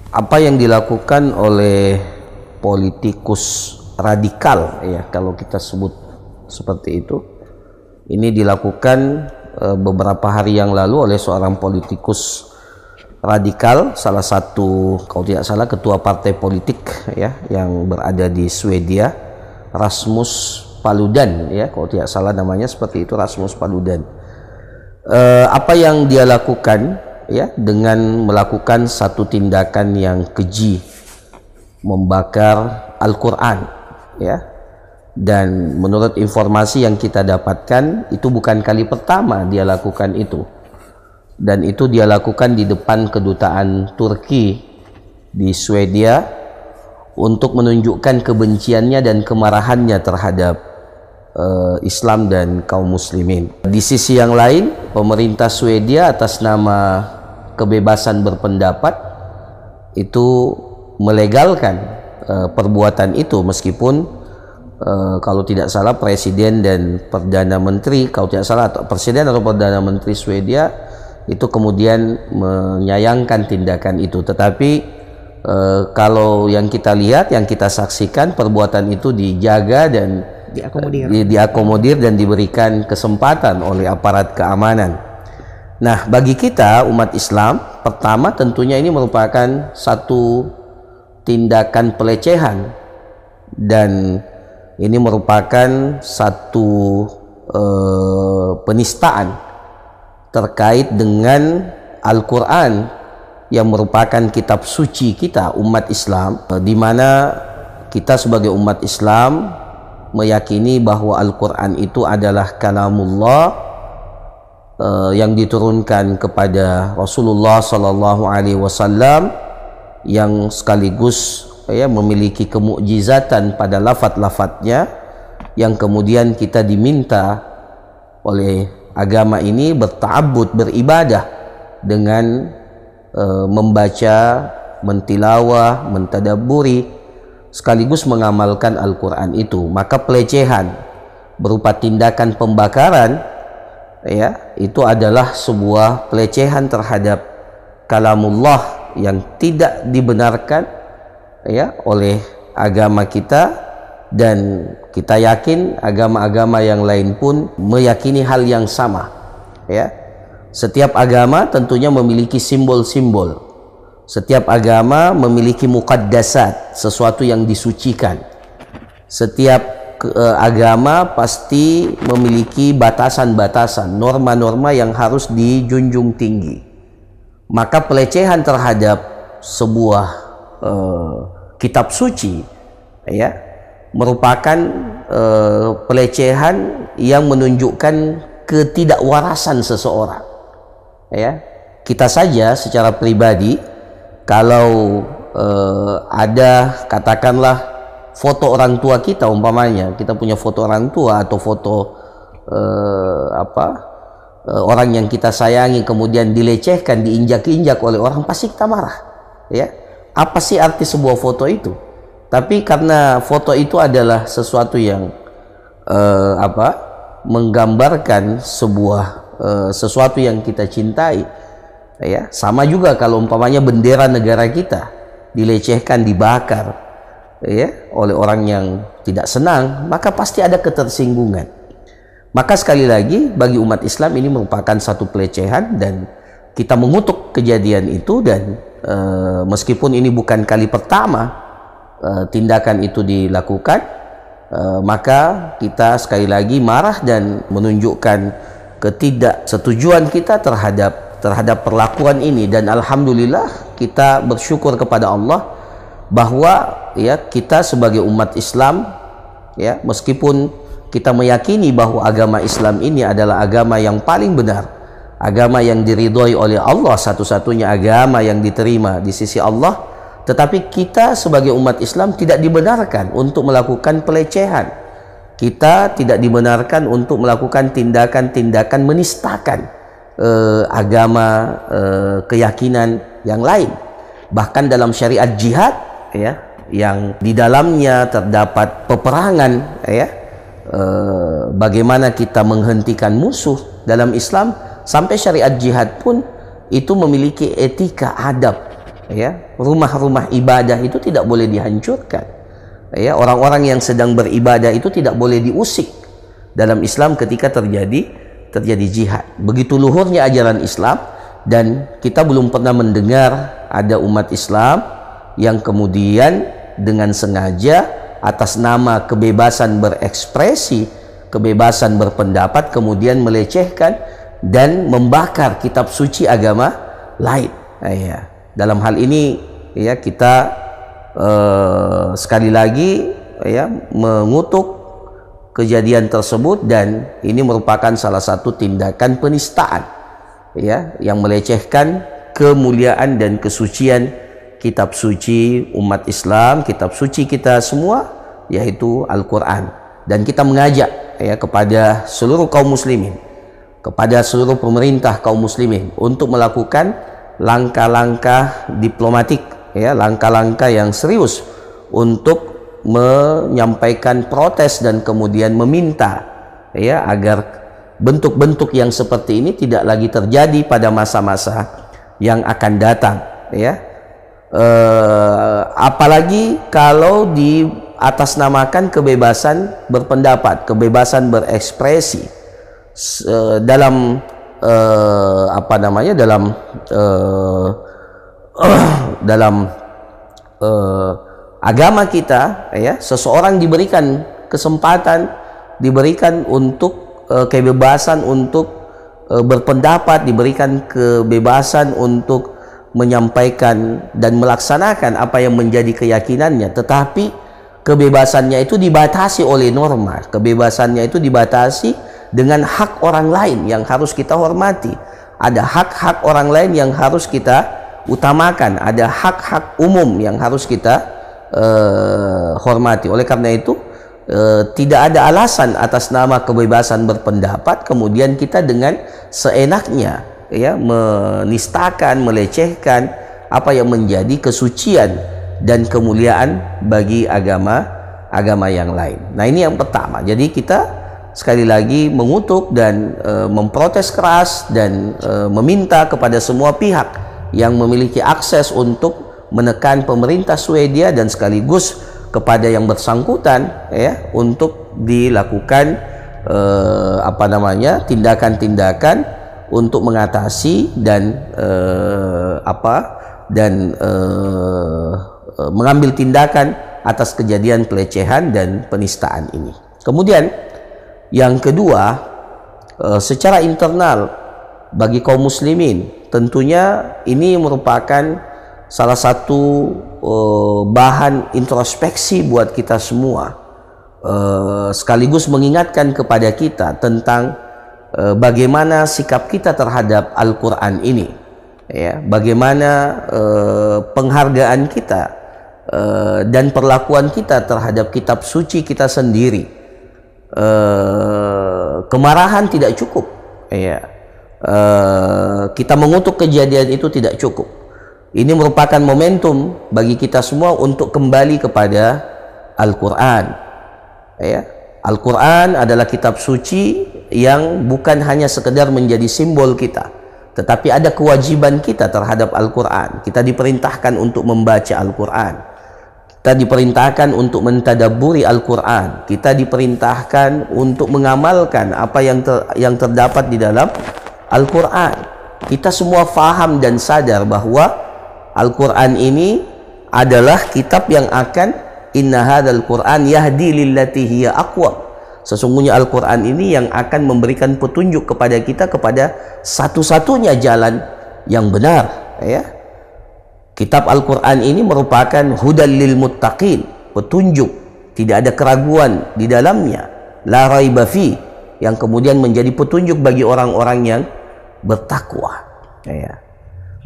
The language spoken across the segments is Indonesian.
Apa yang dilakukan oleh politikus radikal, ya kalau kita sebut seperti itu, ini dilakukan beberapa hari yang lalu oleh seorang politikus radikal, salah satu, kalau tidak salah, ketua partai politik ya yang berada di Swedia, Rasmus Paludan, ya kalau tidak salah namanya seperti itu, Rasmus Paludan. Apa yang dia lakukan ya dengan melakukan satu tindakan yang keji, membakar Al-Quran ya, dan menurut informasi yang kita dapatkan itu bukan kali pertama dia lakukan itu, dan itu dia lakukan di depan kedutaan Turki di Swedia untuk menunjukkan kebenciannya dan kemarahannya terhadap Islam dan kaum muslimin. Di sisi yang lain, pemerintah Swedia atas nama kebebasan berpendapat itu melegalkan perbuatan itu, meskipun kalau tidak salah presiden dan perdana menteri, kalau tidak salah atau presiden atau perdana menteri Swedia itu kemudian menyayangkan tindakan itu. Tetapi kalau yang kita lihat, yang kita saksikan, perbuatan itu dijaga dan diakomodir dan diberikan kesempatan oleh aparat keamanan. Nah, bagi kita umat Islam, pertama tentunya ini merupakan satu tindakan pelecehan, dan ini merupakan satu penistaan terkait dengan Al-Quran yang merupakan kitab suci kita umat Islam, di mana kita sebagai umat Islam meyakini bahwa Al-Quran itu adalah kalamullah yang diturunkan kepada Rasulullah Sallallahu Alaihi Wasallam, yang sekaligus ya memiliki kemukjizatan pada lafaz-lafaznya, yang kemudian kita diminta oleh agama ini berta'abbud, beribadah dengan membaca, mentilawah, mentadabburi, sekaligus mengamalkan Al-Quran itu. Maka pelecehan berupa tindakan pembakaran ya itu adalah sebuah pelecehan terhadap kalamullah yang tidak dibenarkan ya oleh agama kita, dan kita yakin agama-agama yang lain pun meyakini hal yang sama ya. Setiap agama tentunya memiliki simbol-simbol. Setiap agama memiliki muqaddasat, sesuatu yang disucikan. Setiap agama pasti memiliki batasan-batasan, norma-norma yang harus dijunjung tinggi. Maka pelecehan terhadap sebuah kitab suci ya merupakan pelecehan yang menunjukkan ketidakwarasan seseorang ya. Kita saja secara pribadi, kalau ada katakanlah foto orang tua kita, umpamanya kita punya foto orang tua atau foto orang yang kita sayangi kemudian dilecehkan, diinjak-injak oleh orang, pasti kita marah ya. Apa sih arti sebuah foto itu? Tapi karena foto itu adalah sesuatu yang menggambarkan sebuah sesuatu yang kita cintai ya. Sama juga kalau umpamanya bendera negara kita dilecehkan, dibakar ya oleh orang yang tidak senang, maka pasti ada ketersinggungan. Maka sekali lagi, bagi umat Islam ini merupakan satu pelecehan, dan kita mengutuk kejadian itu. Dan meskipun ini bukan kali pertama tindakan itu dilakukan, maka kita sekali lagi marah dan menunjukkan ketidaksetujuan kita terhadap perlakuan ini. Dan alhamdulillah kita bersyukur kepada Allah bahwa ya kita sebagai umat Islam ya, meskipun kita meyakini bahwa agama Islam ini adalah agama yang paling benar, agama yang diridhoi oleh Allah, satu-satunya agama yang diterima di sisi Allah, tetapi kita sebagai umat Islam tidak dibenarkan untuk melakukan pelecehan. Kita tidak dibenarkan untuk melakukan tindakan-tindakan menistakan agama, keyakinan yang lain. Bahkan dalam syariat jihad ya, yang di dalamnya terdapat peperangan ya, bagaimana kita menghentikan musuh dalam Islam, sampai syariat jihad pun itu memiliki etika, adab ya, rumah-rumah ibadah itu tidak boleh dihancurkan, ya, orang-orang yang sedang beribadah itu tidak boleh diusik dalam Islam ketika terjadi jihad. Begitu luhurnya ajaran Islam, dan kita belum pernah mendengar ada umat Islam yang kemudian dengan sengaja atas nama kebebasan berekspresi, kebebasan berpendapat, kemudian melecehkan dan membakar kitab suci agama lain. Ya. Dalam hal ini ya, kita sekali lagi ya mengutuk kejadian tersebut, dan ini merupakan salah satu tindakan penistaan ya, yang melecehkan kemuliaan dan kesucian kitab suci umat Islam, kitab suci kita semua, yaitu Al-Quran. Dan kita mengajak ya kepada seluruh kaum muslimin, kepada seluruh pemerintah kaum muslimin untuk melakukan langkah-langkah diplomatik ya, langkah-langkah yang serius untuk menyampaikan protes dan kemudian meminta ya agar bentuk-bentuk yang seperti ini tidak lagi terjadi pada masa-masa yang akan datang ya. Apalagi kalau diatasnamakan kebebasan berpendapat, kebebasan berekspresi dalam dalam agama kita ya, seseorang diberikan kesempatan, diberikan untuk kebebasan untuk berpendapat, diberikan kebebasan untuk menyampaikan dan melaksanakan apa yang menjadi keyakinannya, tetapi kebebasannya itu dibatasi oleh norma, kebebasannya itu dibatasi dengan hak orang lain yang harus kita hormati. Ada hak-hak orang lain yang harus kita utamakan, ada hak-hak umum yang harus kita hormati. Oleh karena itu tidak ada alasan atas nama kebebasan berpendapat kemudian kita dengan seenaknya ya menistakan, melecehkan apa yang menjadi kesucian dan kemuliaan bagi agama yang lain. Nah, ini yang pertama. Jadi kita sekali lagi mengutuk dan memprotes keras dan meminta kepada semua pihak yang memiliki akses untuk menekan pemerintah Swedia dan sekaligus kepada yang bersangkutan ya untuk dilakukan tindakan-tindakan untuk mengatasi dan mengambil tindakan atas kejadian pelecehan dan penistaan ini. Kemudian yang kedua, secara internal bagi kaum muslimin tentunya ini merupakan salah satu bahan introspeksi buat kita semua, sekaligus mengingatkan kepada kita tentang bagaimana sikap kita terhadap Al-Quran ini ya, bagaimana penghargaan kita dan perlakuan kita terhadap kitab suci kita sendiri. Kemarahan tidak cukup ya, kita mengutuk kejadian itu tidak cukup. Ini merupakan momentum bagi kita semua untuk kembali kepada Al-Quran ya. Al-Quran adalah kitab suci yang bukan hanya sekedar menjadi simbol kita, tetapi ada kewajiban kita terhadap Al-Quran. Kita diperintahkan untuk membaca Al-Quran, kita diperintahkan untuk mentadabburi Al-Quran, kita diperintahkan untuk mengamalkan apa yang terdapat di dalam Al-Quran. Kita semua faham dan sadar bahwa Al-Quran ini adalah kitab yang akan inna hadzal Qur'an yahdi lillati hiya aqwam. Sesungguhnya Al-Quran ini yang akan memberikan petunjuk kepada kita kepada satu-satunya jalan yang benar ya. Kitab Al-Quran ini merupakan hudal lil muttaqin, petunjuk, tidak ada keraguan di dalamnya, la raiba fi, yang kemudian menjadi petunjuk bagi orang-orang yang bertakwa ya.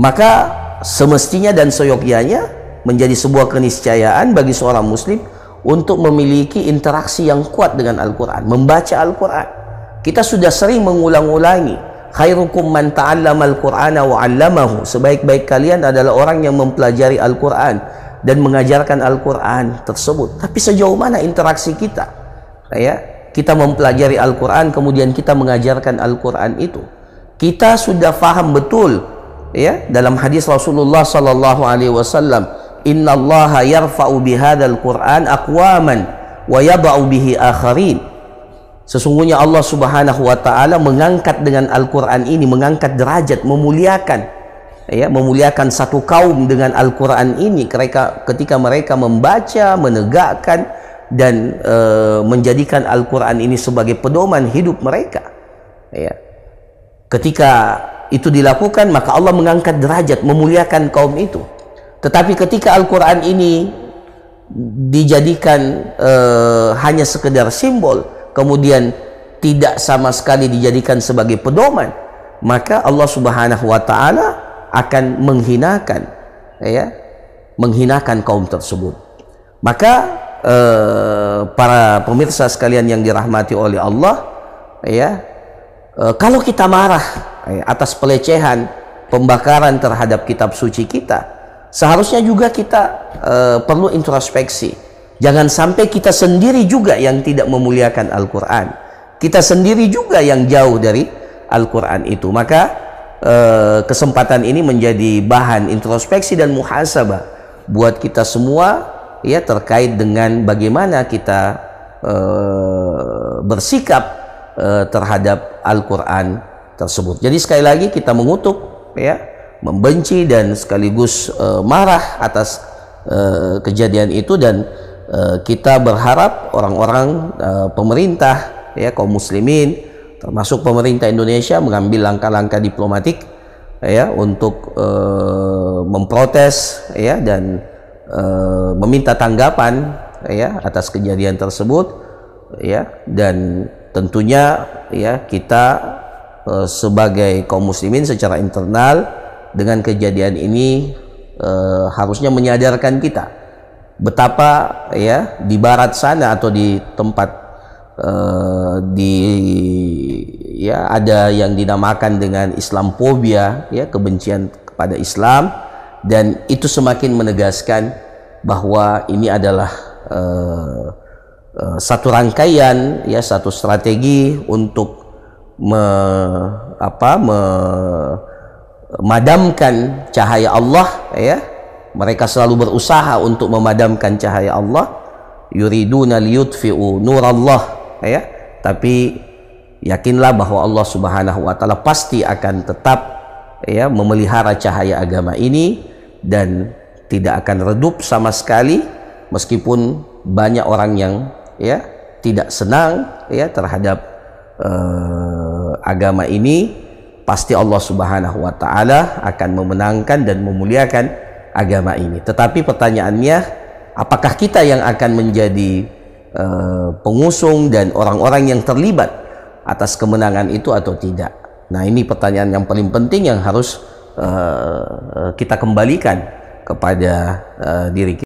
Maka semestinya dan seyogyanya menjadi sebuah keniscayaan bagi seorang muslim untuk memiliki interaksi yang kuat dengan Al-Quran, membaca Al-Quran. Kita sudah sering mengulang-ulangi, khairukum man ta'allama al-Qur'ana wa 'allamahu, sebaik-baik kalian adalah orang yang mempelajari Al-Quran dan mengajarkan Al-Quran tersebut. Tapi sejauh mana interaksi kita ya? Kita mempelajari Al-Quran kemudian kita mengajarkan Al-Quran itu. Kita sudah faham betul ya, dalam hadis Rasulullah sallallahu alaihi wasallam, innallaha yarfa'u bihadzal Qur'an aqwaman wa yada'u bihi akharin. Sesungguhnya Allah Subhanahu wa taala mengangkat dengan Al-Qur'an ini, mengangkat derajat, memuliakan, ya, memuliakan satu kaum dengan Al-Qur'an ini ketika mereka membaca, menegakkan dan menjadikan Al-Qur'an ini sebagai pedoman hidup mereka, ya. Ketika itu dilakukan, maka Allah mengangkat derajat, memuliakan kaum itu. Tetapi ketika Al-Quran ini dijadikan hanya sekedar simbol, kemudian tidak sama sekali dijadikan sebagai pedoman, maka Allah Subhanahu wa taala akan menghinakan, ya, menghinakan kaum tersebut. Maka para pemirsa sekalian yang dirahmati oleh Allah, ya, kalau kita marah atas pelecehan, pembakaran terhadap kitab suci kita, seharusnya juga kita perlu introspeksi. Jangan sampai kita sendiri juga yang tidak memuliakan Al-Quran, kita sendiri juga yang jauh dari Al-Quran itu. Maka kesempatan ini menjadi bahan introspeksi dan muhasabah buat kita semua, ya, terkait dengan bagaimana kita bersikap terhadap Al-Quran tersebut. Jadi sekali lagi kita mengutuk, ya, membenci dan sekaligus marah atas kejadian itu, dan kita berharap orang-orang pemerintah, ya, kaum muslimin termasuk pemerintah Indonesia mengambil langkah-langkah diplomatik, ya, untuk memprotes, ya, dan meminta tanggapan, ya, atas kejadian tersebut, ya. Dan tentunya, ya, kita sebagai kaum muslimin secara internal dengan kejadian ini harusnya menyadarkan kita betapa, ya, di barat sana atau di tempat ya, ada yang dinamakan dengan Islamfobia, ya, kebencian kepada Islam, dan itu semakin menegaskan bahwa ini adalah satu rangkaian, ya, satu strategi untuk memadamkan cahaya Allah, ya. Mereka selalu berusaha untuk memadamkan cahaya Allah, yuriduna liyutfi'u nurallah, ya. Tapi yakinlah bahwa Allah Subhanahu wa taala pasti akan tetap, ya, memelihara cahaya agama ini dan tidak akan redup sama sekali, meskipun banyak orang yang, ya, tidak senang, ya, terhadap agama ini. Pasti Allah Subhanahu wa taala akan memenangkan dan memuliakan agama ini. Tetapi pertanyaannya, apakah kita yang akan menjadi pengusung dan orang-orang yang terlibat atas kemenangan itu atau tidak? Nah, ini pertanyaan yang paling penting yang harus kita kembalikan kepada diri kita.